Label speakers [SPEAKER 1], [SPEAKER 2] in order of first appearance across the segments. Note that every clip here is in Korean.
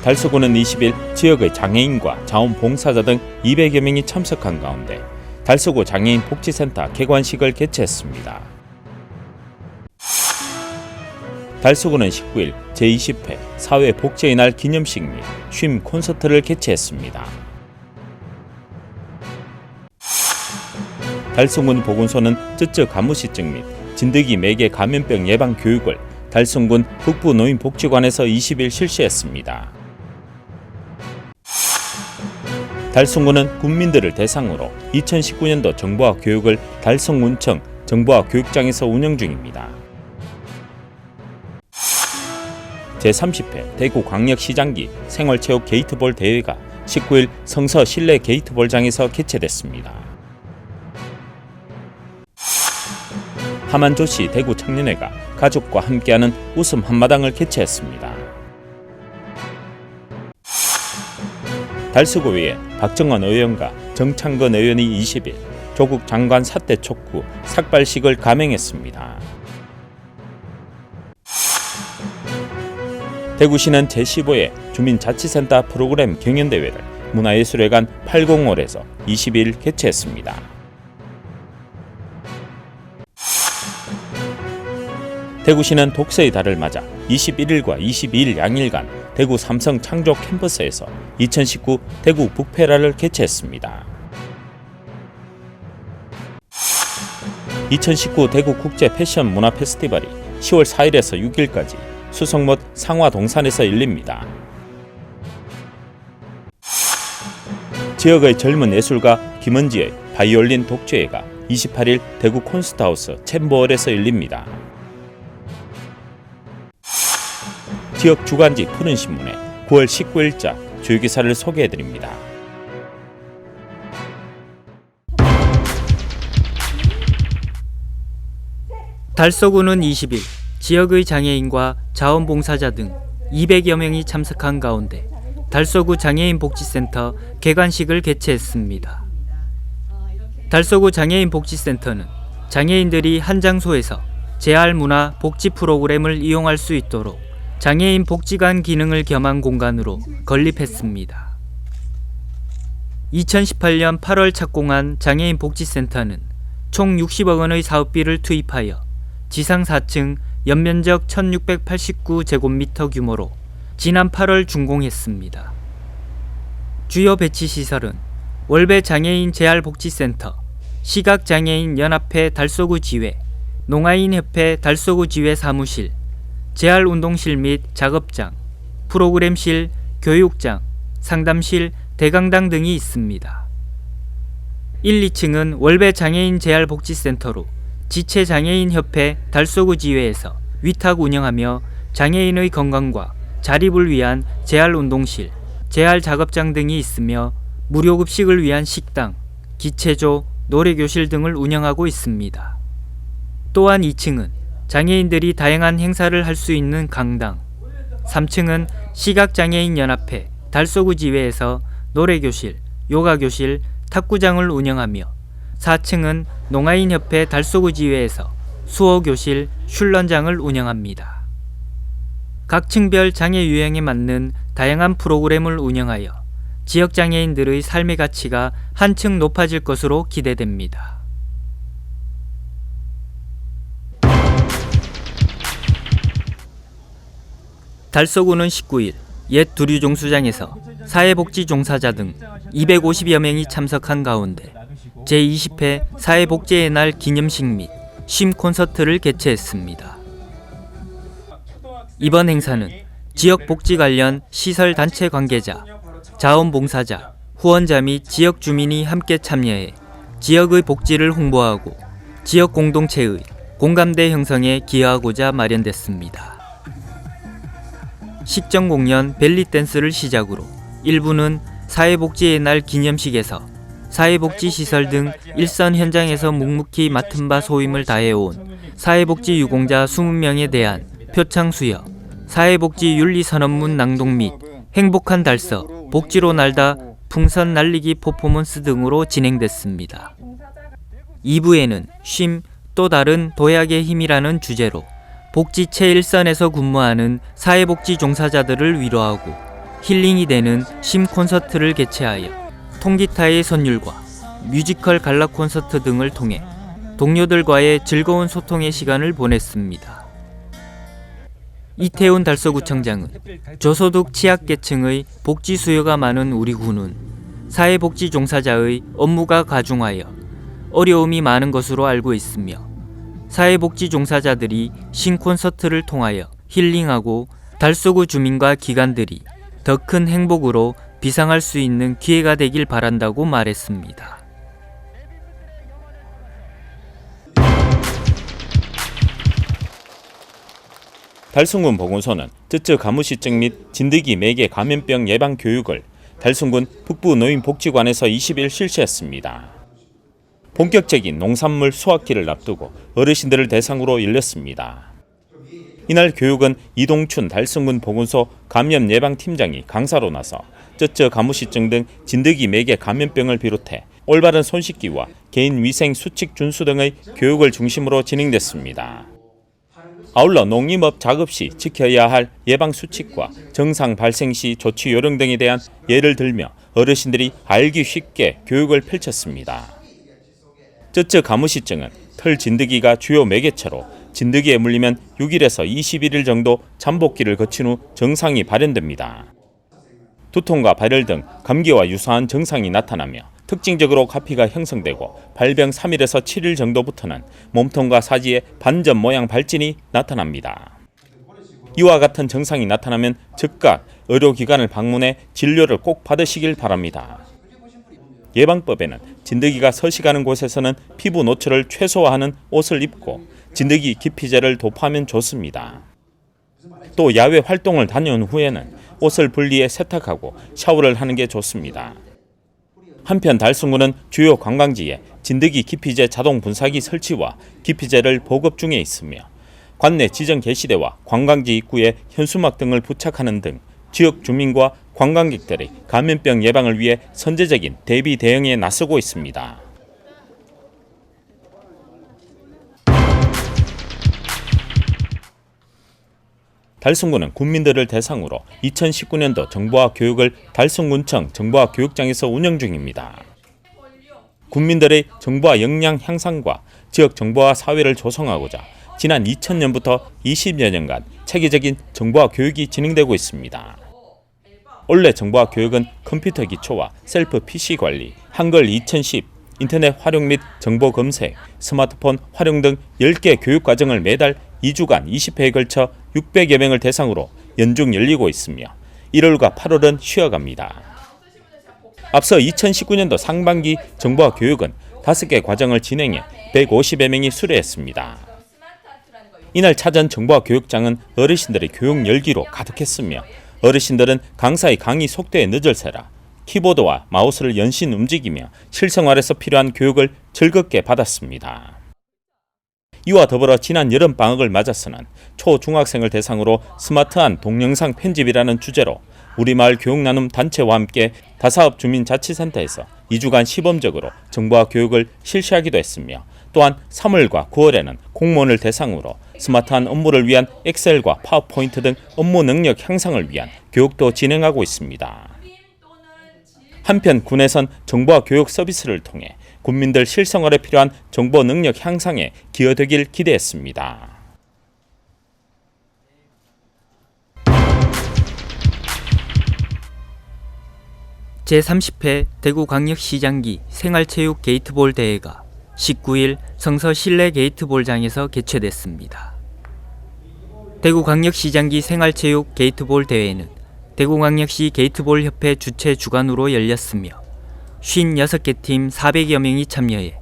[SPEAKER 1] 달서구는 20일 지역의 장애인과 자원봉사자 등 200여 명이 참석한 가운데 달서구 장애인 복지센터 개관식을 개최했습니다. 달서구는 19일 제20회 사회복지의 날 기념식 및 쉼 콘서트를 개최했습니다. 달성군 보건소는 쯔쯔 가무시증 및 진드기 매개 감염병 예방 교육을 달성군 북부노인복지관에서 20일 실시했습니다. 달성군은 국민들을 대상으로 2019년도 정보화 교육을 달성군청 정보화 교육장에서 운영 중입니다. 제30회 대구광역시장기 생활체육 게이트볼 대회가 19일 성서 실내 게이트볼장에서 개최됐습니다. 하만조시 대구청년회가 가족과 함께하는 웃음 한마당을 개최했습니다. 달서구에 박정원 의원과 정창건 의원이 20일 조국 장관 사퇴 촉구 삭발식을 감행했습니다. 대구시는 제15회 주민자치센터 프로그램 경연대회를 문화예술회관 805홀에서 20일 개최했습니다. 대구시는 독서의 달을 맞아 21일과 22일 양일간 대구 삼성 창조 캠퍼스에서 2019 대구 북페라를 개최했습니다. 2019 대구 국제 패션 문화 페스티벌이 10월 4일에서 6일까지 수성못 상화동산에서 열립니다. 지역의 젊은 예술가 김은지의 바이올린 독주회가 28일 대구 콘서트하우스 챔버홀에서 열립니다. 지역 주간지 푸른신문에 9월 19일자 주요기사를 소개해드립니다.
[SPEAKER 2] 달서구는 20일 지역의 장애인과 자원봉사자 등 200여 명이 참석한 가운데 달서구 장애인복지센터 개관식을 개최했습니다. 달서구 장애인복지센터는 장애인들이 한 장소에서 재활문화 복지 프로그램을 이용할 수 있도록 장애인 복지관 기능을 겸한 공간으로 건립했습니다. 2018년 8월 착공한 장애인 복지센터는 총 60억 원의 사업비를 투입하여 지상 4층 연면적 1689제곱미터 규모로 지난 8월 준공했습니다. 주요 배치시설은 월배 장애인 재활복지센터, 시각장애인연합회 달서구 지회, 농아인협회 달서구 지회 사무실, 재활운동실 및 작업장, 프로그램실, 교육장, 상담실, 대강당 등이 있습니다. 1, 2층은 월배 장애인 재활복지센터로 지체장애인협회 달서구 지회에서 위탁 운영하며 장애인의 건강과 자립을 위한 재활운동실, 재활작업장 등이 있으며 무료급식을 위한 식당, 기체조, 노래교실 등을 운영하고 있습니다. 또한 2층은 장애인들이 다양한 행사를 할 수 있는 강당, 3층은 시각장애인연합회 달서구 지회에서 노래교실, 요가교실, 탁구장을 운영하며 4층은 농아인협회 달서구 지회에서 수어교실, 슐런장을 운영합니다. 각 층별 장애 유형에 맞는 다양한 프로그램을 운영하여 지역 장애인들의 삶의 가치가 한층 높아질 것으로 기대됩니다. 달서구는 19일 옛 두류종수장에서 사회복지 종사자 등 250여 명이 참석한 가운데 제20회 사회복지의 날 기념식 및 쉼 콘서트를 개최했습니다. 이번 행사는 지역 복지 관련 시설 단체 관계자, 자원봉사자, 후원자 및 지역 주민이 함께 참여해 지역의 복지를 홍보하고 지역 공동체의 공감대 형성에 기여하고자 마련됐습니다. 식전 공연 벨리댄스를 시작으로 일부는 사회복지의 날 기념식에서 사회복지시설 등 일선 현장에서 묵묵히 맡은 바 소임을 다해온 사회복지 유공자 20명에 대한 표창 수여, 사회복지 윤리선언문 낭독 및 행복한 달서, 복지로 날다 풍선 날리기 퍼포먼스 등으로 진행됐습니다. 2부에는 쉼, 또 다른 도약의 힘이라는 주제로 복지 최일선에서 근무하는 사회복지 종사자들을 위로하고 힐링이 되는 심 콘서트를 개최하여 통기타의 선율과 뮤지컬 갈라 콘서트 등을 통해 동료들과의 즐거운 소통의 시간을 보냈습니다. 이태훈 달서구청장은 저소득 취약계층의 복지 수요가 많은 우리 군은 사회복지 종사자의 업무가 가중하여 어려움이 많은 것으로 알고 있으며 사회복지 종사자들이 신콘서트를 통하여 힐링하고 달서구 주민과 기관들이 더 큰 행복으로 비상할 수 있는 기회가 되길 바란다고 말했습니다.
[SPEAKER 1] 달성군 보건소는 쯔쯔 가무시증 및 진드기 매개 감염병 예방 교육을 달성군 북부 노인복지관에서 20일 실시했습니다. 본격적인 농산물 수확기를 앞두고 어르신들을 대상으로 열렸습니다. 이날 교육은 이동춘 달성군 보건소 감염 예방팀장이 강사로 나서 쯔쯔 가무시증 등 진드기 매개 감염병을 비롯해 올바른 손 씻기와 개인 위생 수칙 준수 등의 교육을 중심으로 진행됐습니다. 아울러 농림업 작업 시 지켜야 할 예방 수칙과 정상 발생 시 조치 요령 등에 대한 예를 들며 어르신들이 알기 쉽게 교육을 펼쳤습니다. 쯔쯔 가무시증은 털 진드기가 주요 매개체로 진드기에 물리면 6일에서 21일 정도 잠복기를 거친 후 증상이 발현됩니다. 두통과 발열 등 감기와 유사한 증상이 나타나며 특징적으로 가피가 형성되고 발병 3일에서 7일 정도부터는 몸통과 사지에 반점 모양 발진이 나타납니다. 이와 같은 증상이 나타나면 즉각 의료기관을 방문해 진료를 꼭 받으시길 바랍니다. 예방법에는 진드기가 서식하는 곳에서는 피부 노출을 최소화하는 옷을 입고 진드기 기피제를 도포하면 좋습니다. 또 야외 활동을 다녀온 후에는 옷을 분리해 세탁하고 샤워를 하는 게 좋습니다. 한편 달성군은 주요 관광지에 진드기 기피제 자동 분사기 설치와 기피제를 보급 중에 있으며 관내 지정 게시대와 관광지 입구에 현수막 등을 부착하는 등 지역 주민과 관광객들의 감염병 예방을 위해 선제적인 대비 대응에 나서고 있습니다. 달성군은 군민들을 대상으로 2019년도 정보화 교육을 달성군청 정보화 교육장에서 운영 중입니다. 군민들의 정보화 역량 향상과 지역 정보화 사회를 조성하고자 지난 2000년부터 20여 년간 체계적인 정보화 교육이 진행되고 있습니다. 올해 정보화 교육은 컴퓨터 기초와 셀프 PC 관리, 한글 2010, 인터넷 활용 및 정보 검색, 스마트폰 활용 등 10개 교육 과정을 매달 2주간 20회에 걸쳐 600여 명을 대상으로 연중 열리고 있으며 1월과 8월은 쉬어갑니다. 앞서 2019년도 상반기 정보화 교육은 5개 과정을 진행해 150여 명이 수료했습니다. 이날 찾은 정보화 교육장은 어르신들의 교육 열기로 가득했으며 어르신들은 강사의 강의 속도에 늦을 새라 키보드와 마우스를 연신 움직이며 실생활에서 필요한 교육을 즐겁게 받았습니다. 이와 더불어 지난 여름방학을 맞아서는 초중학생을 대상으로 스마트한 동영상 편집이라는 주제로 우리마을 교육나눔 단체와 함께 다사업 주민자치센터에서 2주간 시범적으로 정보화 교육을 실시하기도 했으며 또한 3월과 9월에는 공무원을 대상으로 스마트한 업무를 위한 엑셀과 파워포인트 등 업무 능력 향상을 위한 교육도 진행하고 있습니다. 한편 군에선 정보화 교육 서비스를 통해 군민들 실생활에 필요한 정보 능력 향상에 기여되길 기대했습니다.
[SPEAKER 2] 제30회 대구광역시장기 생활체육 게이트볼 대회가 19일 성서 실내 게이트볼장에서 개최됐습니다. 대구광역시장기 생활체육 게이트볼 대회는 대구광역시 게이트볼협회 주최 주관으로 열렸으며 56개 팀 400여 명이 참여해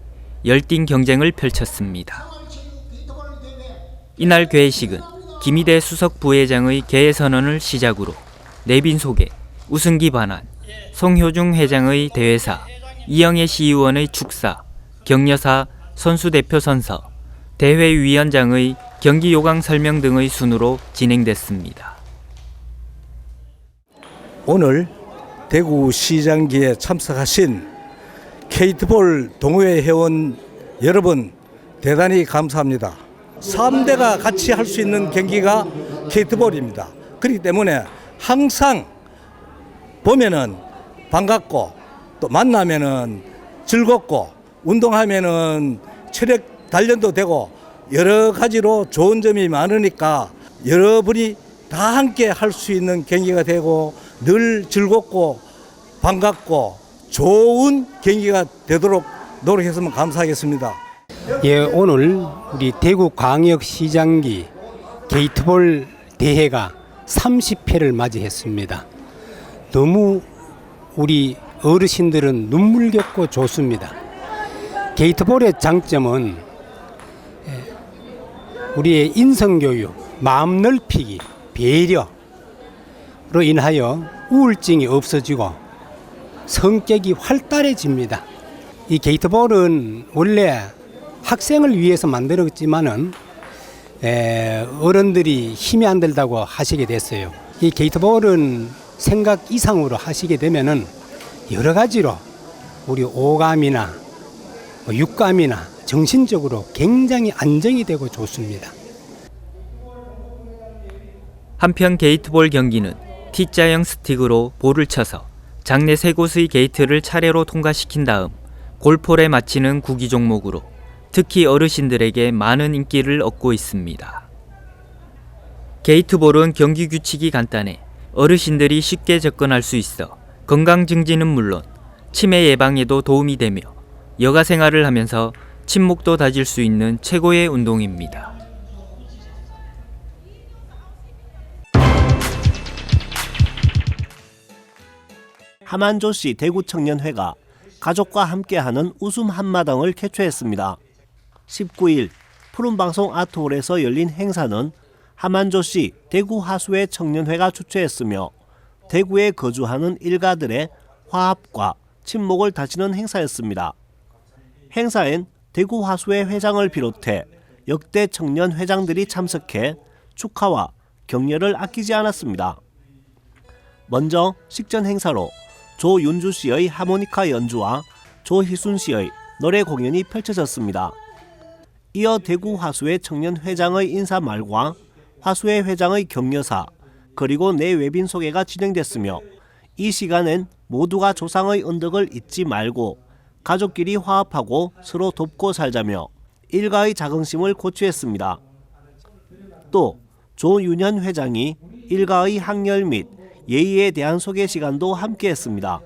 [SPEAKER 2] 열띤 경쟁을 펼쳤습니다. 이날 개회식은 김희대 수석 부회장의 개회 선언을 시작으로 내빈 소개, 우승기 반환, 송효중 회장의 대회사, 이영애 시의원의 축사, 격려사, 선수 대표 선서, 대회위원장의 경기 요강 설명 등의 순으로 진행됐습니다.
[SPEAKER 3] 오늘 대구시장기에 참석하신 게이트볼 동호회 회원 여러분 대단히 감사합니다. 3대가 같이 할 수 있는 경기가 게이트볼입니다. 그렇기 때문에 항상 보면은 반갑고 또 만나면은 즐겁고 운동하면은 체력 단련도 되고 여러 가지로 좋은 점이 많으니까 여러분이 다 함께 할 수 있는 경기가 되고 늘 즐겁고 반갑고 좋은 경기가 되도록 노력했으면 감사하겠습니다.
[SPEAKER 4] 예, 오늘 우리 대구광역시장기 게이트볼 대회가 30회를 맞이했습니다. 너무 우리 어르신들은 눈물겹고 좋습니다. 게이트볼의 장점은 우리의 인성교육, 마음 넓히기, 배려로 인하여 우울증이 없어지고 성격이 활달해집니다. 이 게이트볼은 원래 학생을 위해서 만들었지만은 어른들이 힘이 안 들다고 하시게 됐어요. 이 게이트볼은 생각 이상으로 하시게 되면은 여러 가지로 우리 오감이나 육감이나 정신적으로 굉장히 안정이 되고 좋습니다.
[SPEAKER 2] 한편 게이트볼 경기는 T자형 스틱으로 볼을 쳐서 장내 3곳의 게이트를 차례로 통과시킨 다음 골폴에 맞히는 구기 종목으로 특히 어르신들에게 많은 인기를 얻고 있습니다. 게이트볼은 경기 규칙이 간단해 어르신들이 쉽게 접근할 수 있어 건강 증진은 물론 치매 예방에도 도움이 되며 여가 생활을 하면서 친목도 다질 수 있는 최고의 운동입니다.
[SPEAKER 5] 하만조시 대구청년회가 가족과 함께하는 웃음 한마당을 개최했습니다. 19일 푸른방송 아트홀에서 열린 행사는 하만조시 대구하수회 청년회가 주최했으며 대구에 거주하는 일가들의 화합과 친목을 다지는 행사였습니다. 행사엔 대구하수회 회장을 비롯해 역대 청년 회장들이 참석해 축하와 격려를 아끼지 않았습니다. 먼저 식전 행사로 조윤주 씨의 하모니카 연주와 조희순 씨의 노래 공연이 펼쳐졌습니다. 이어 대구 화수회 청년 회장의 인사말과 화수회 회장의 격려사 그리고 내외빈 소개가 진행됐으며 이 시간엔 모두가 조상의 은덕을 잊지 말고 가족끼리 화합하고 서로 돕고 살자며 일가의 자긍심을 고취했습니다. 또 조윤현 회장이 일가의 학렬 및 예의에 대한 소개 시간도 함께했습니다.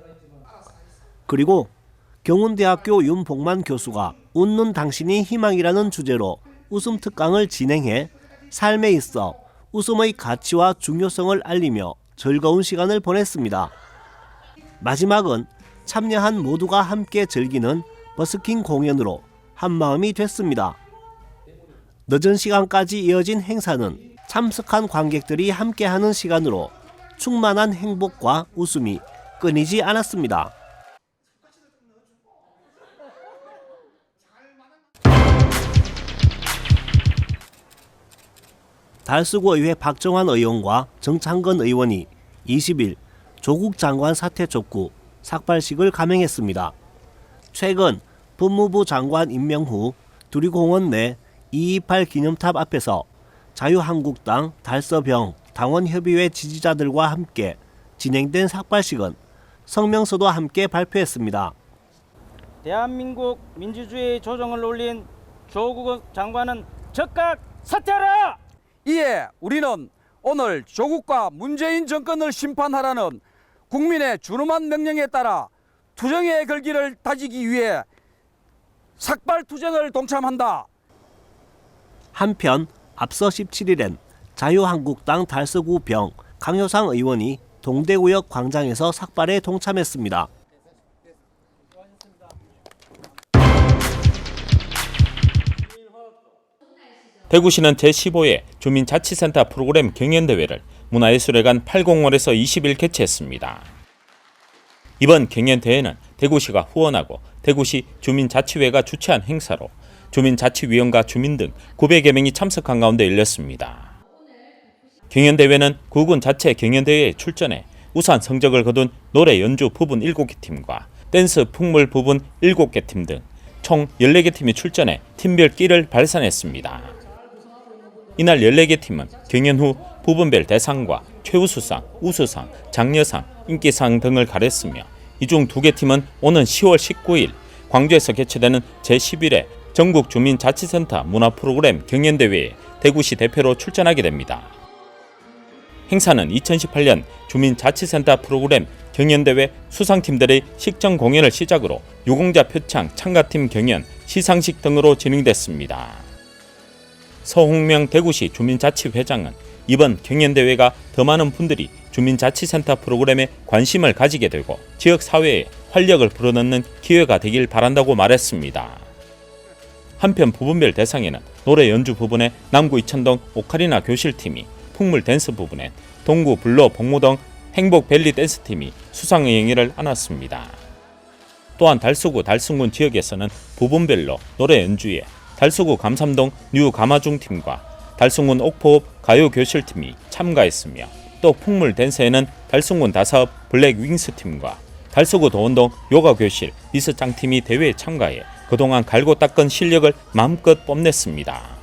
[SPEAKER 5] 그리고 경운대학교 윤복만 교수가 웃는 당신이 희망이라는 주제로 웃음 특강을 진행해 삶에 있어 웃음의 가치와 중요성을 알리며 즐거운 시간을 보냈습니다. 마지막은 참여한 모두가 함께 즐기는 버스킹 공연으로 한마음이 됐습니다. 늦은 시간까지 이어진 행사는 참석한 관객들이 함께하는 시간으로 충만한 행복과 웃음이 끊이지 않았습니다. 달서구의회 박정환 의원과 정창근 의원이 20일 조국 장관 사퇴 촉구 삭발식을 감행했습니다. 최근 법무부 장관 임명 후 두리공원 내 228 기념탑 앞에서 자유한국당 달서병 당원협의회 지지자들과 함께 진행된 삭발식은 성명서도 함께 발표했습니다.
[SPEAKER 6] 대한민국 민주주의 조정을 올린 조국 장관은 즉각 사퇴하라!
[SPEAKER 7] 이에 우리는 오늘 조국과 문재인 정권을 심판하라는 국민의 준엄한 명령에 따라 투쟁의 걸기를 다지기 위해 삭발투쟁을 동참한다.
[SPEAKER 5] 한편 앞서 17일엔 자유한국당 달서구 병 강효상 의원이 동대구역 광장에서 삭발에 동참했습니다.
[SPEAKER 1] 대구시는 제15회 주민자치센터 프로그램 경연대회를 문화예술회관 8공원에서 20일 개최했습니다. 이번 경연대회는 대구시가 후원하고 대구시 주민자치회가 주최한 행사로 주민자치위원과 주민 등 900여 명이 참석한 가운데 열렸습니다. 경연대회는 구군 자체 경연대회에 출전해 우수한 성적을 거둔 노래 연주 부분 7개 팀과 댄스 풍물 부분 7개 팀 등 총 14개 팀이 출전해 팀별 끼를 발산했습니다. 이날 14개 팀은 경연 후 부분별 대상과 최우수상, 우수상, 장려상, 인기상 등을 가렸으며 이 중 2개 팀은 오는 10월 19일 광주에서 개최되는 제11회 전국주민자치센터 문화프로그램 경연대회에 대구시 대표로 출전하게 됩니다. 행사는 2018년 주민자치센터 프로그램 경연대회 수상팀들의 식전 공연을 시작으로 유공자 표창, 참가팀 경연, 시상식 등으로 진행됐습니다. 서홍명 대구시 주민자치회장은 이번 경연대회가 더 많은 분들이 주민자치센터 프로그램에 관심을 가지게 되고 지역사회에 활력을 불어넣는 기회가 되길 바란다고 말했습니다. 한편 부분별 대상에는 노래 연주 부분에 남구 이천동 오카리나 교실팀이, 풍물 댄스 부분엔 동구 블로 복무동 행복밸리 댄스팀이 수상의 영예를 안았습니다. 또한 달서구 달승군 지역에서는 부분별로 노래 연주에 달서구 감삼동 뉴 가마중팀과 달승군 옥포읍 가요교실팀이 참가했으며 또 풍물 댄스에는 달승군 다사읍 블랙 윙스팀과 달서구 도원동 요가교실 미스짱팀이 대회에 참가해 그동안 갈고 닦은 실력을 마음껏 뽐냈습니다.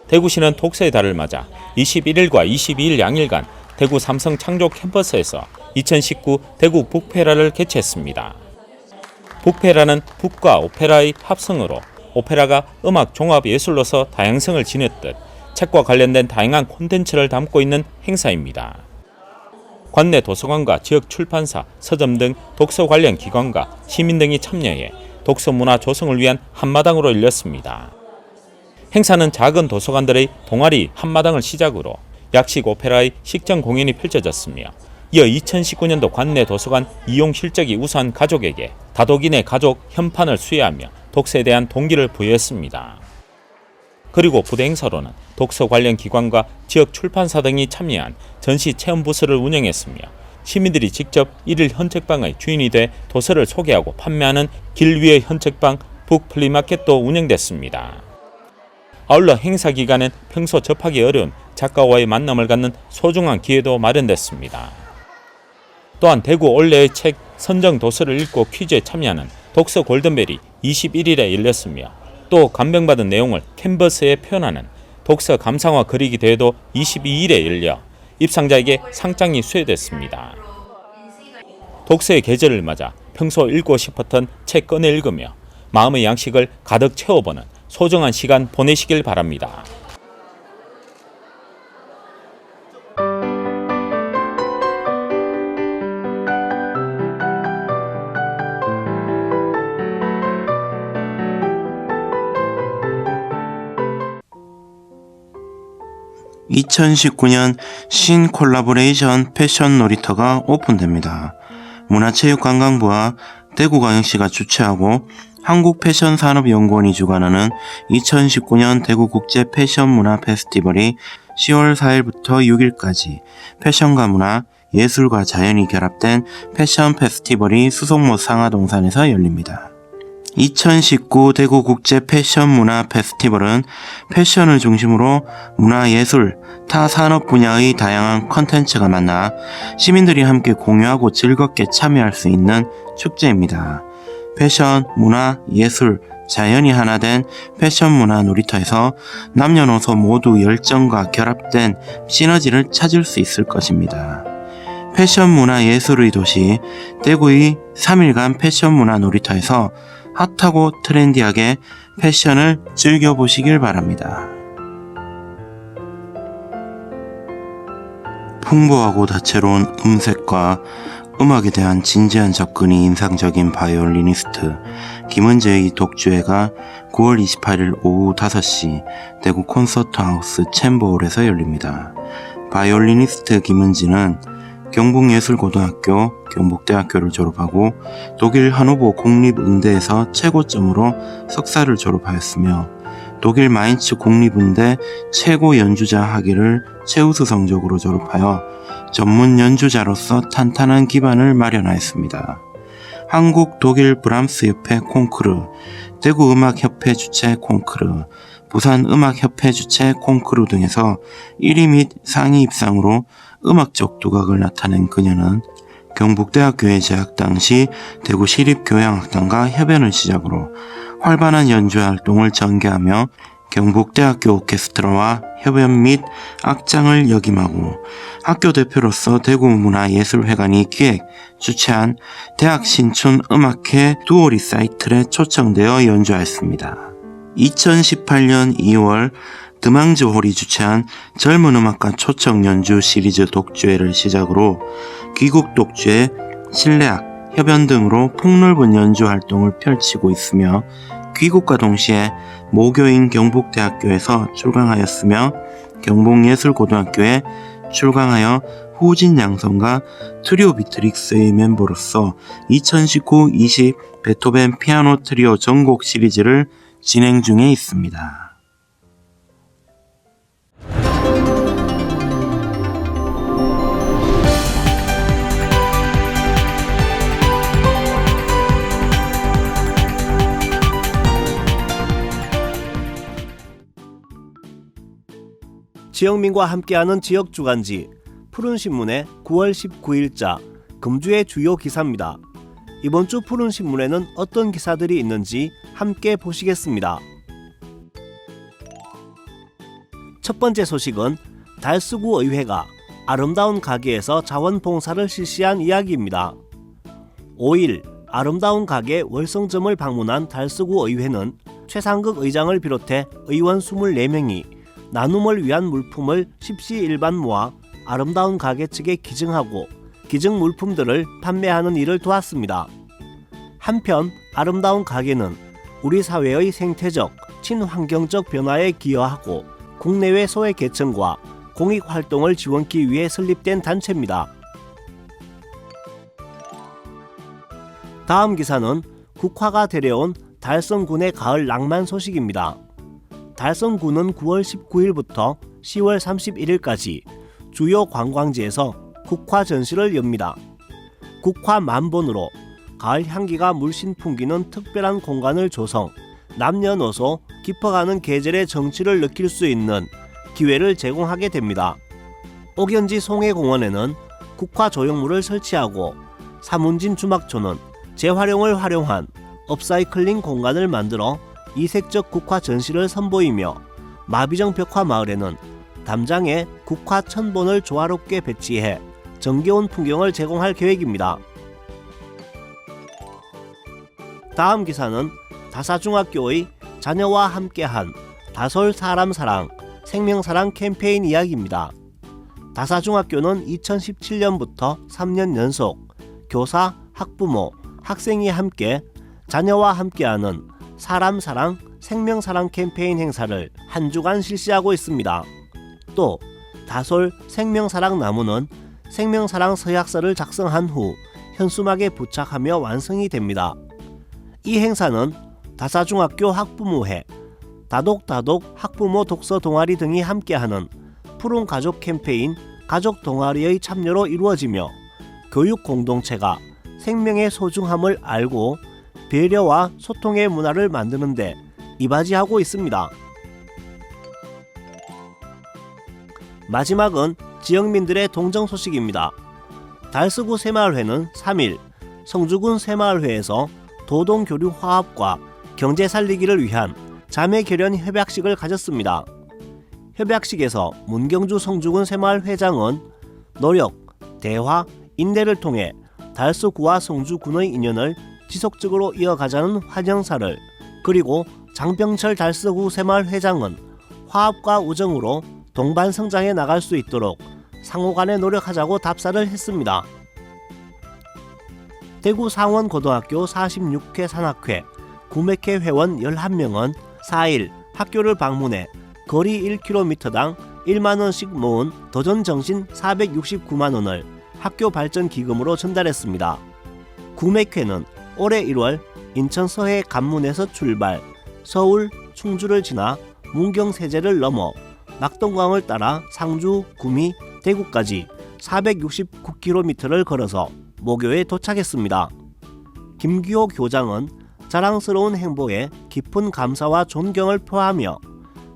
[SPEAKER 1] 대구시는 독서의 달을 맞아 21일과 22일 양일간 대구 삼성 창조 캠퍼스에서 2019 대구 북페라를 개최했습니다. 북페라는 북과 오페라의 합성어로 오페라가 음악 종합 예술로서 다양성을 지녔듯 책과 관련된 다양한 콘텐츠를 담고 있는 행사입니다. 관내 도서관과 지역 출판사, 서점 등 독서 관련 기관과 시민 등이 참여해 독서 문화 조성을 위한 한마당으로 열렸습니다. 행사는 작은 도서관들의 동아리 한마당을 시작으로 약식 오페라의 식전 공연이 펼쳐졌으며 이어 2019년도 관내 도서관 이용 실적이 우수한 가족에게 다독인의 가족 현판을 수여하며 독서에 대한 동기를 부여했습니다. 그리고 부대 행사로는 독서 관련 기관과 지역 출판사 등이 참여한 전시 체험 부스를 운영했으며 시민들이 직접 일일 현책방의 주인이 돼 도서를 소개하고 판매하는 길 위의 현책방 북플리마켓도 운영됐습니다. 아울러 행사 기간엔 평소 접하기 어려운 작가와의 만남을 갖는 소중한 기회도 마련됐습니다. 또한 대구 올해의 책 선정 도서를 읽고 퀴즈에 참여하는 독서 골든벨이 21일에 열렸으며 또 감명받은 내용을 캔버스에 표현하는 독서 감상화 그리기 대회도 22일에 열려 입상자에게 상장이 수여됐습니다. 독서의 계절을 맞아 평소 읽고 싶었던 책 꺼내 읽으며 마음의 양식을 가득 채워보는 소중한 시간 보내시길 바랍니다.
[SPEAKER 8] (2019년) 신 콜라보레이션 패션 놀이터가 오픈됩니다. 문화체육관광부와 대구광역시가 주최하고 한국패션산업연구원이 주관하는 2019년 대구국제 패션문화 페스티벌이 10월 4일부터 6일까지 패션과 문화, 예술과 자연이 결합된 패션 페스티벌이 수송모 상하동산에서 열립니다. 2019 대구국제 패션문화 페스티벌은 패션을 중심으로 문화, 예술, 타 산업 분야의 다양한 컨텐츠가 만나 시민들이 함께 공유하고 즐겁게 참여할 수 있는 축제입니다. 패션, 문화, 예술, 자연이 하나 된 패션 문화 놀이터에서 남녀노소 모두 열정과 결합된 시너지를 찾을 수 있을 것입니다. 패션 문화 예술의 도시 대구의 3일간 패션 문화 놀이터에서 핫하고 트렌디하게 패션을 즐겨보시길 바랍니다. 풍부하고 다채로운 음색과 음악에 대한 진지한 접근이 인상적인 바이올리니스트 김은재의 독주회가 9월 28일 오후 5시 대구 콘서트하우스 챔버홀에서 열립니다. 바이올리니스트 김은지는 경북예술고등학교, 경북대학교를 졸업하고 독일 한후보 국립음대에서 최고점으로 석사를 졸업하였으며 독일 마인츠 국립음대 최고 연주자 학위를 최우수 성적으로 졸업하여 전문 연주자로서 탄탄한 기반을 마련하였습니다. 한국 독일 브람스협회 콩쿠르, 대구음악협회 주최 콩쿠르, 부산음악협회 주최 콩쿠르 등에서 1위 및 상위 입상으로 음악적 두각을 나타낸 그녀는 경북대학교에 재학 당시 대구시립교향악단과 협연을 시작으로 활발한 연주 활동을 전개하며 경북대학교 오케스트라와 협연 및 악장을 역임하고 학교 대표로서 대구문화예술회관이 기획, 주최한 대학 신춘 음악회 두오 리사이틀에 초청되어 연주하였습니다. 2018년 2월 드망즈 홀이 주최한 젊은 음악가 초청 연주 시리즈 독주회를 시작으로 귀국 독주회, 실내악, 협연 등으로 폭넓은 연주 활동을 펼치고 있으며 귀국과 동시에 모교인 경북대학교에서 출강하였으며 경북예술고등학교에 출강하여 후진 양성과 트리오 비트릭스의 멤버로서 2019-20 베토벤 피아노 트리오 전곡 시리즈를 진행 중에 있습니다.
[SPEAKER 5] 지영민과 함께하는 지역주간지 푸른신문의 9월 19일자 금주의 주요 기사입니다. 이번 주 푸른신문에는 어떤 기사들이 있는지 함께 보시겠습니다. 첫 번째 소식은 달수구 의회가 아름다운 가게에서 자원봉사를 실시한 이야기입니다. 5일 아름다운 가게 월성점을 방문한 달수구 의회는 최상극 의장을 비롯해 의원 24명이 나눔을 위한 물품을 십시일반 모아 아름다운 가게 측에 기증하고 기증 물품들을 판매하는 일을 도왔습니다. 한편 아름다운 가게는 우리 사회의 생태적, 친환경적 변화에 기여하고 국내외 소외계층과 공익활동을 지원하기 위해 설립된 단체입니다. 다음 기사는 국화가 데려온 달성군의 가을 낭만 소식입니다. 달성군은 9월 19일부터 10월 31일까지 주요 관광지에서 국화 전시를 엽니다. 국화 만본으로 가을 향기가 물씬 풍기는 특별한 공간을 조성, 남녀노소 깊어가는 계절의 정취를 느낄 수 있는 기회를 제공하게 됩니다. 옥연지 송해공원에는 국화 조형물을 설치하고 사문진 주막초는 재활용을 활용한 업사이클링 공간을 만들어 이색적 국화 전시를 선보이며 마비정 벽화마을에는 담장에 국화 1000본을 조화롭게 배치해 정겨운 풍경을 제공할 계획입니다. 다음 기사는 다사중학교의 자녀와 함께한 다솔 사람사랑, 생명사랑 캠페인 이야기입니다. 다사중학교는 2017년부터 3년 연속 교사, 학부모, 학생이 함께 자녀와 함께하는 사람사랑, 생명사랑 캠페인 행사를 한 주간 실시하고 있습니다. 또 다솔 생명사랑 나무는 생명사랑 서약서를 작성한 후 현수막에 부착하며 완성이 됩니다. 이 행사는 다사중학교 학부모회, 다독다독 학부모 독서 동아리 등이 함께하는 푸른 가족 캠페인 가족 동아리의 참여로 이루어지며 교육 공동체가 생명의 소중함을 알고 배려와 소통의 문화를 만드는 데 이바지하고 있습니다. 마지막은 지역민들의 동정 소식입니다. 달서구 새마을회는 3일 성주군 새마을회에서 도동교류 화합과 경제 살리기를 위한 자매결연 협약식을 가졌습니다. 협약식에서 문경주 성주군 새마을회장은 노력, 대화, 인내를 통해 달서구와 성주군의 인연을 지속적으로 이어가자는 환영사를, 그리고 장병철 달서구 새마을회장은 화합과 우정으로 동반 성장해 나갈 수 있도록 상호간에 노력하자고 답사를 했습니다. 대구 상원고등학교 46회 산악회 구맥회 회원 11명은 4일 학교를 방문해 거리 1km당 1만원씩 모은 도전정신 469만원을 학교 발전 기금으로 전달했습니다. 구맥회는 올해 1월 인천 서해 관문에서 출발, 서울, 충주를 지나 문경 세제를 넘어 낙동강을 따라 상주, 구미, 대구까지 469km를 걸어서 모교에 도착했습니다. 김규호 교장은 자랑스러운 행보에 깊은 감사와 존경을 표하며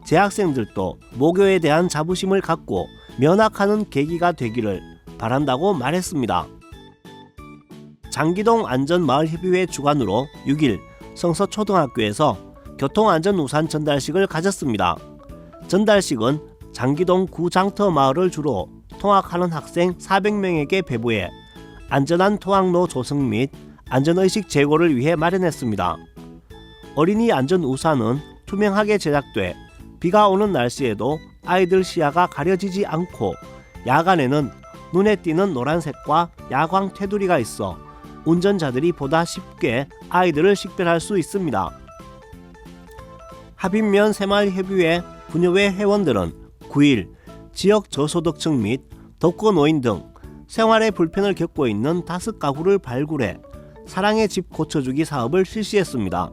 [SPEAKER 5] 재학생들도 모교에 대한 자부심을 갖고 면학하는 계기가 되기를 바란다고 말했습니다. 장기동 안전마을협의회 주관으로 6일 성서초등학교에서 교통안전우산 전달식을 가졌습니다. 전달식은 장기동 구장터 마을을 주로 통학하는 학생 400명에게 배부해 안전한 통학로 조성 및 안전의식 제고를 위해 마련했습니다. 어린이 안전우산은 투명하게 제작돼 비가 오는 날씨에도 아이들 시야가 가려지지 않고 야간에는 눈에 띄는 노란색과 야광 테두리가 있어 운전자들이 보다 쉽게 아이들을 식별할 수 있습니다. 합인면 새마을협의회 부녀회 회원들은 9일 지역 저소득층 및 독거노인 등 생활에 불편을 겪고 있는 5가구를 발굴해 사랑의 집 고쳐주기 사업을 실시했습니다.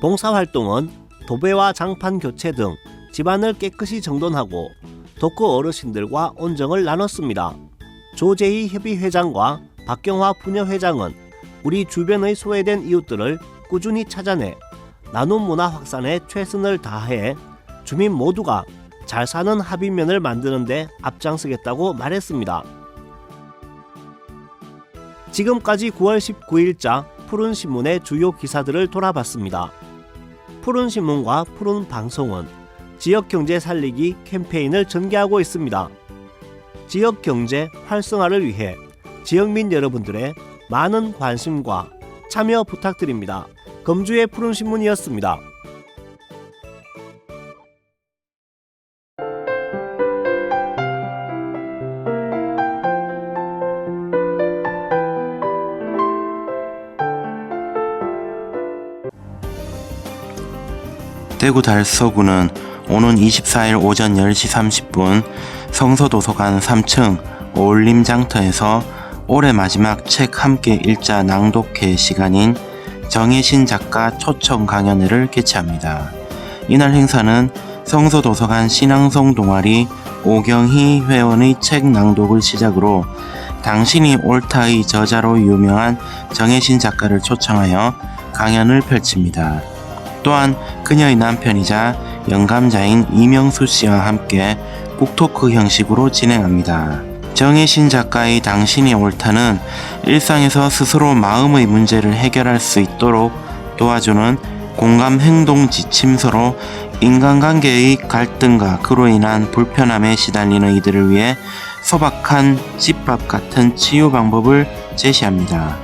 [SPEAKER 5] 봉사활동은 도배와 장판 교체 등 집안을 깨끗이 정돈하고 독거 어르신들과 온정을 나눴습니다. 조재희 협의회장과 박경화 부녀회장은 우리 주변의 소외된 이웃들을 꾸준히 찾아내 나눔 문화 확산에 최선을 다해 주민 모두가 잘 사는 합의면을 만드는 데 앞장서겠다고 말했습니다. 지금까지 9월 19일자 푸른신문의 주요 기사들을 돌아봤습니다. 푸른신문과 푸른방송은 지역경제 살리기 캠페인을 전개하고 있습니다. 지역경제 활성화를 위해 지역민 여러분들의 많은 관심과 참여 부탁드립니다. 검주의 푸른신문이었습니다.
[SPEAKER 8] 대구 달서구는 오는 24일 오전 10시 30분 성서도서관 3층 어울림장터에서 올해 마지막 책 함께 읽자 낭독회 시간인 정혜신 작가 초청 강연회를 개최합니다. 이날 행사는 성서도서관 신앙송 동아리 오경희 회원의 책 낭독을 시작으로 당신이 옳다의 저자로 유명한 정혜신 작가를 초청하여 강연을 펼칩니다. 또한 그녀의 남편이자 영감자인 이명수 씨와 함께 북토크 형식으로 진행합니다. 정혜신 작가의 당신이 옳다는 일상에서 스스로 마음의 문제를 해결할 수 있도록 도와주는 공감 행동 지침서로 인간관계의 갈등과 그로 인한 불편함에 시달리는 이들을 위해 소박한 집밥 같은 치유 방법을 제시합니다.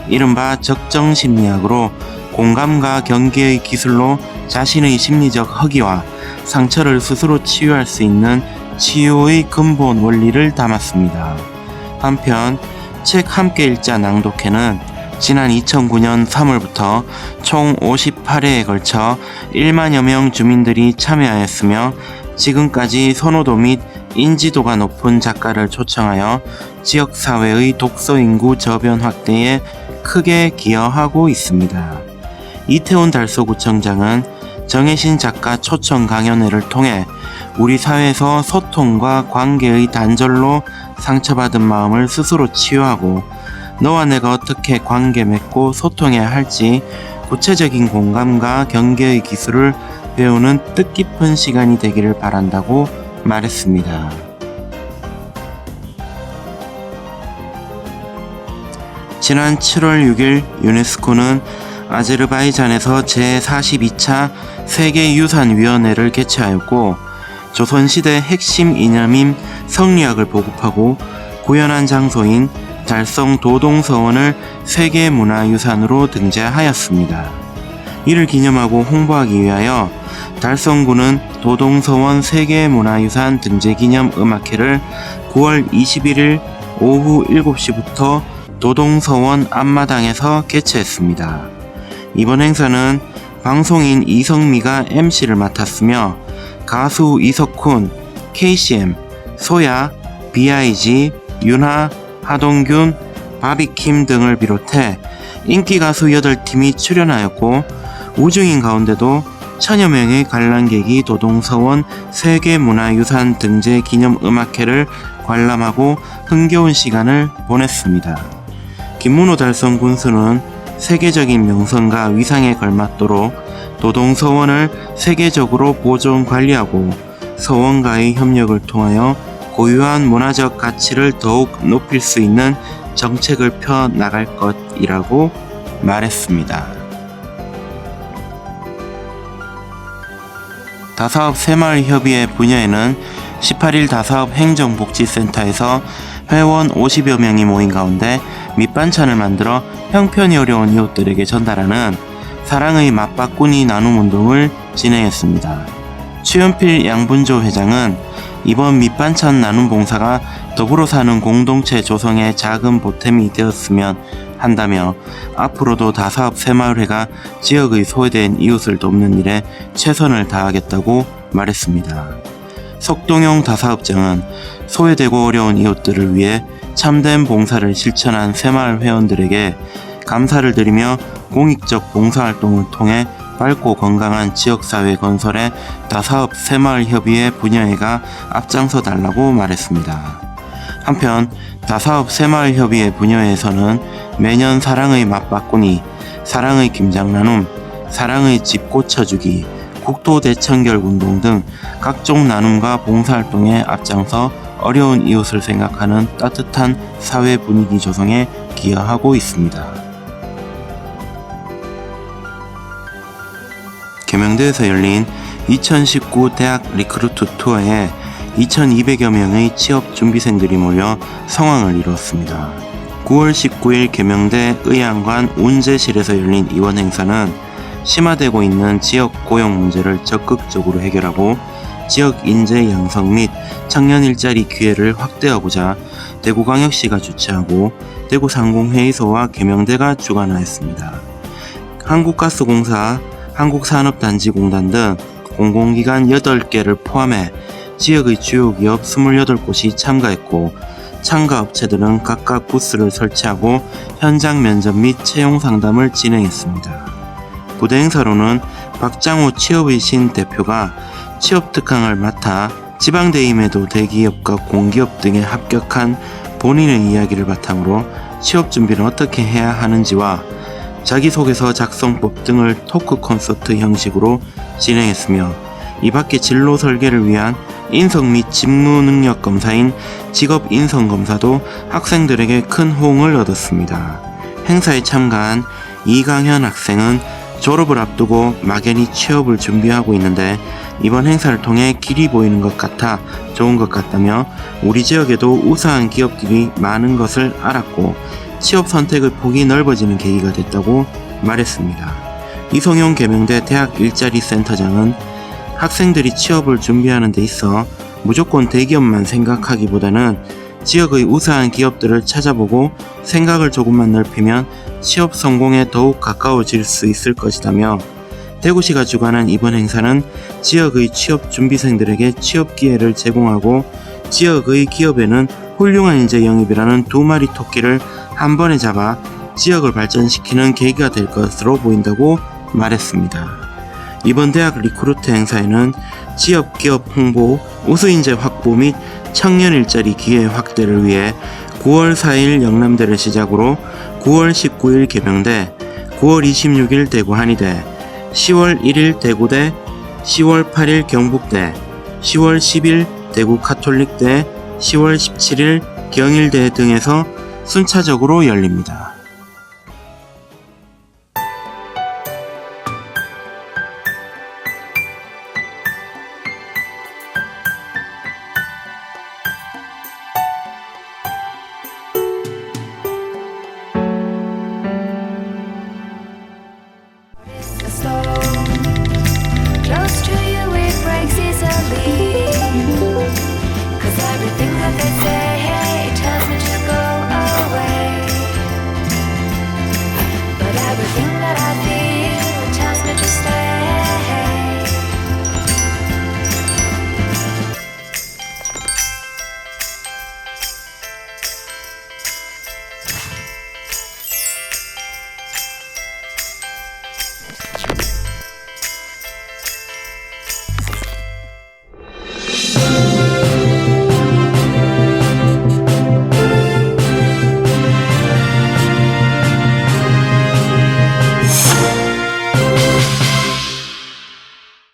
[SPEAKER 8] 이른바 적정심리학으로 공감과 경계의 기술로 자신의 심리적 허기와 상처를 스스로 치유할 수 있는 치유의 근본 원리를 담았습니다. 한편 책 함께 읽자 낭독회는 지난 2009년 3월부터 총 58회에 걸쳐 1만여 명 주민들이 참여하였으며 지금까지 선호도 및 인지도가 높은 작가를 초청하여 지역사회의 독서 인구 저변 확대에 크게 기여하고 있습니다. 이태원 달서구청장은 정혜신 작가 초청 강연회를 통해 우리 사회에서 소통과 관계의 단절로 상처받은 마음을 스스로 치유하고 너와 내가 어떻게 관계 맺고 소통해야 할지 구체적인 공감과 경계의 기술을 배우는 뜻깊은 시간이 되기를 바란다고 말했습니다. 지난 7월 6일 유네스코는 아제르바이잔에서 제42차 세계유산위원회를 개최하였고 조선시대 핵심 이념인 성리학을 보급하고 구현한 장소인 달성 도동서원을 세계문화유산으로 등재하였습니다. 이를 기념하고 홍보하기 위하여 달성구는 도동서원 세계문화유산 등재기념 음악회를 9월 21일 오후 7시부터 도동서원 앞마당에서 개최했습니다. 이번 행사는 방송인 이성미가 MC를 맡았으며 가수 이석훈, KCM, 소야, BIG, 윤하, 하동균, 바비킴 등을 비롯해 인기 가수 8팀이 출연하였고 우중인 가운데도 천여 명의 관람객이 도동서원 세계문화유산 등재 기념 음악회를 관람하고 흥겨운 시간을 보냈습니다. 김문호 달성 군수는 세계적인 명성과 위상에 걸맞도록 도동서원을 세계적으로 보존 관리하고 서원과의 협력을 통하여 고유한 문화적 가치를 더욱 높일 수 있는 정책을 펴 나갈 것이라고 말했습니다. 다사업 새마을협의회 분야에는 18일 다사업 행정복지센터에서 회원 50여 명이 모인 가운데 밑반찬을 만들어 형편이 어려운 이웃들에게 전달하는 사랑의 맞바꾸니 나눔 운동을 진행했습니다. 최연필 양분조 회장은 이번 밑반찬 나눔 봉사가 더불어 사는 공동체 조성에 작은 보탬이 되었으면 한다며 앞으로도 다사업 새마을회가 지역의 소외된 이웃을 돕는 일에 최선을 다하겠다고 말했습니다. 석동용 다사업장은 소외되고 어려운 이웃들을 위해 참된 봉사를 실천한 새마을 회원들에게 감사를 드리며 공익적 봉사활동을 통해 밝고 건강한 지역사회 건설에 다사업 새마을협의회 분야회가 앞장서 달라고 말했습니다. 한편 다사업 새마을협의회 분야회에서는 매년 사랑의 맛바꾸니, 사랑의 김장 나눔, 사랑의 집 고쳐주기, 국토대청결 운동 등 각종 나눔과 봉사활동에 앞장서 어려운 이웃을 생각하는 따뜻한 사회 분위기 조성에 기여하고 있습니다. 계명대에서 열린 2019 대학 리크루트 투어에 2,200여 명의 취업 준비생들이 몰려 성황을 이루었습니다. 9월 19일 계명대 의안관 운재실에서 열린 이번 행사는 심화되고 있는 지역 고용 문제를 적극적으로 해결하고 지역 인재 양성 및 청년 일자리 기회를 확대하고자 대구광역시가 주최하고 대구상공회의소와 계명대가 주관하였습니다. 한국가스공사, 한국산업단지공단 등 공공기관 8개를 포함해 지역의 주요 기업 28곳이 참가했고 참가업체들은 각각 부스를 설치하고 현장 면접 및 채용 상담을 진행했습니다. 부대 행사로는 박장호 취업의 신 대표가 취업 특강을 맡아 지방대임에도 대기업과 공기업 등에 합격한 본인의 이야기를 바탕으로 취업 준비를 어떻게 해야 하는지와 자기소개서 작성법 등을 토크 콘서트 형식으로 진행했으며 이 밖에 진로 설계를 위한 인성 및 직무 능력 검사인 직업 인성 검사도 학생들에게 큰 호응을 얻었습니다. 행사에 참가한 이강현 학생은 졸업을 앞두고 막연히 취업을 준비하고 있는데 이번 행사를 통해 길이 보이는 것 같아 좋은 것 같다며 우리 지역에도 우수한 기업들이 많은 것을 알았고 취업 선택의 폭이 넓어지는 계기가 됐다고 말했습니다. 이성용 계명대 대학 일자리 센터장은 학생들이 취업을 준비하는 데 있어 무조건 대기업만 생각하기보다는 지역의 우수한 기업들을 찾아보고 생각을 조금만 넓히면 취업 성공에 더욱 가까워질 수 있을 것이다며 대구시가 주관한 이번 행사는 지역의 취업 준비생들에게 취업 기회를 제공하고 지역의 기업에는 훌륭한 인재 영입이라는 두 마리 토끼를 한 번에 잡아 지역을 발전시키는 계기가 될 것으로 보인다고 말했습니다. 이번 대학 리크루트 행사에는 지역 기업 홍보, 우수인재 확보 및 청년 일자리 기회 확대를 위해 9월 4일 영남대를 시작으로 9월 19일 계명대, 9월 26일 대구 한의대, 10월 1일 대구대, 10월 8일 경북대, 10월 10일 대구 가톨릭대, 10월 17일 경일대 등에서 순차적으로 열립니다.